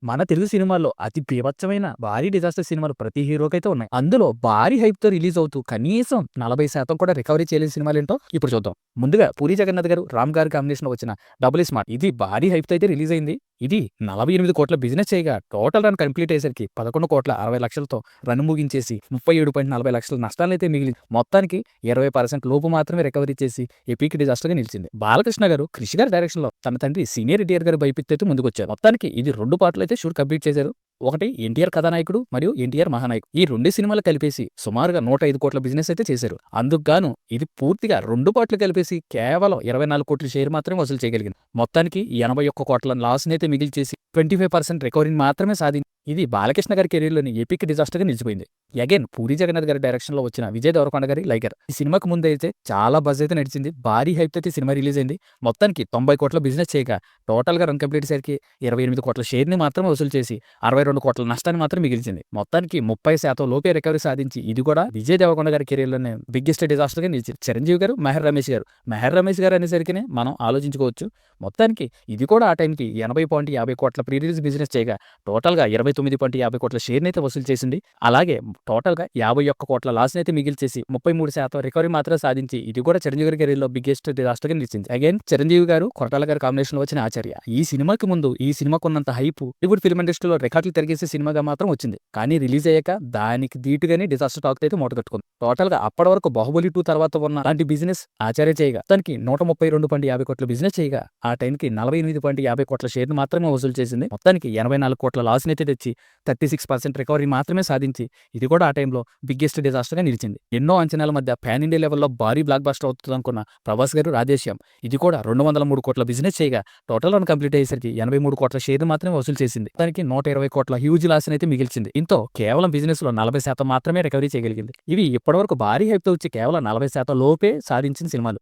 మన తెలుగు సినిమాల్లో అతి బీభత్సమైన భారీ డిజాస్టర్ సినిమాలు ప్రతి హీరోకైతే ఉన్నాయి. అందులో భారీ హైప్‌తో రిలీజ్ అవుతూ కనీసం 40% కూడా రికవరీ చేయలేని సినిమాలేంటో ఇప్పుడు చూద్దాం. ముందుగా 'పూరి జగన్నాథ్' గారు, 'రామ్' గారి కాంబినేషన్‌లో వచ్చిన 'డబుల్ స్మార్ట్' ఇది భారీ హైప్‌తో అయితే రిలీజ్ అయింది. ఇది 48,00,00,000 బిజినెస్ చేయగా టోటల్ రన్ కంప్లీట్ అయ్యేసరికి 11,60,00,000తో రన్ ముగించేసి 37.40,00,000 నష్టాలనైతే మిగిలింది. మొత్తానికి 20% లోపు మాత్రమే రికవరీ చేసి ఎపిక్ డిజాస్టర్‌గా నిలిచింది. బాలకృష్ణ గారు, క్రిష్ గారి డైరెక్షన్‌లో తన తండ్రి సీనియర్ ఎన్టీఆర్ గారి బయోపిక్‌తో అయితే ముందుకొచ్చారు. మొత్తానికి ఇది 2 పార్ట్‌లు అయితే షూట్ కంప్లీట్ చేశారు. ఒకటి ఎన్టీఆర్ కథానాయకుడు మరియు ఎన్టీఆర్ మహానాయకుడు. ఈ 2 సినిమాలు కలిపేసి సుమారుగా 105,00,00,000 బిజినెస్ అయితే చేశారు. అందుకు గాను ఇది పూర్తిగా 2 పార్ట్‌లు కలిపేసి కేవలం 24,00,00,000 షేర్ మాత్రమే వసూలు చేయగలిగింది. మొత్తానికి 81,00,00,000 లాస్‌నైతే మిగిల్చేసి 25% రికవరీని మాత్రమే సాధించి ఇది బాలకృష్ణ గారి కెరీర్‌లోని ఎపిక్ డిజాస్టర్‌గా నిలిచిపోయింది. అగైన్ పూరి జగన్నాథ్ గారి డైరెక్షన్‌లో వచ్చిన విజయ్ దేవరకొండ గారి 'లైగర్' ఈ సినిమాకు ముందైతే చాలా బజ్ అయితే నడిచింది. భారీ హైప్‌తో అయితే సినిమా రిలీజ్ అయింది. మొత్తానికి 90,00,00,000 బిజినెస్ చేయగా టోటల్‌గా రన్ కంప్లీట్ అయ్యేసరికి 28,00,00,000 షేర్‌ని మాత్రమే వసూలు చేసి 62,00,00,000 నష్టాన్ని మాత్రం మిగిల్చింది. మొత్తానికి 30% లోపే రికవరీ సాధించి ఇది కూడా విజయ్ దేవరకొండ గారి కెరీర్‌లోనే బిగ్గెస్ట్ డిజాస్టర్‌గా నిలిచింది. చిరంజీవి గారు, మెహర్ రమేష్ గారు. మెహర్ రమేష్ గారు అనేసరికినే మనం ఆలోచించుకోవచ్చు. మొత్తానికి ఇది కూడా ఆ టైంకి 80,50,00,00,000 ప్రీ రిలీజ్ బిజినెస్ చేయగా టోటల్‌గా 29,50,00,000 షేర్‌నైతే వసూలు చేసింది. అలాగే టోటల్‌గా 51,00,00,000 లాస్‌నైతే మిగిల్చేసి 33% రికవరీ మాత్రం సాధించి ఇది కూడా చిరంజీవి గారి కెరీర్‌లో బిగ్గెస్ట్ డిజాస్టర్‌గా నిలిచింది. అగైన్ చిరంజీవి గారు, కొరటాల గారి కాంబినేషన్‌లో వచ్చిన 'ఆచార్య' ఈ సినిమాకి ముందు ఈ సినిమాకున్నంత హైప్ బాలీవుడ్ ఫిల్మ్ ఇండస్ట్రీలో రికార్డులు తిరిగేసే సినిమాగా మాత్రం వచ్చింది. కానీ రిలీజ్ అయ్యాక దానికి ధీటుగానే డిజాస్టర్ టాక్ అయితే మూటగట్టుకుంది. టోటల్‌గా అప్పటి వరకు 'బాహుబలి 2' తర్వాత ఉన్న లాంటి బిజినెస్ 'ఆచార్య' చేయగా దానికి 132.50 బిజినెస్ చేయగా ఆ టైంకి 48.50 షేర్‌ని మాత్రమే వసూలు చేసింది. మొత్తానికి 84,00,00,000 లాస్‌నైతే తెచ్చి 36% రికవరీ మాత్రమే సాధించి ఇది కూడా ఆ టైంలో బిగ్గెస్ట్ డిజాస్టర్‌గా నిలిచింది. ఎన్నో అంచనాల మధ్య పాన్ ఇండియా లెవెల్‌లో భారీ బ్లాక్ బస్టర్ అవుతుందనుకున్న ప్రభాస్ గారు 'రాధేశ్యామ్' ఇది కూడా 203,00,00,000 బిజినెస్ చేయగా టోటల్ రన్ కంప్లీట్ అయ్యేసరికి 83,00,00,000 షేర్‌ని మాత్రమే వసూలు చేసింది. దానికి 120,00,00,000 హ్యూజ్ లాస్‌నైతే మిగిల్చింది. దీంతో కేవలం బిజినెస్‌లో 40% మాత్రమే రికవరీ చేయగలిగింది. ఇవి ఇప్పటివరకు భారీ హైప్‌తో వచ్చి కేవలం 40% లోపే సాధించిన సినిమాలు.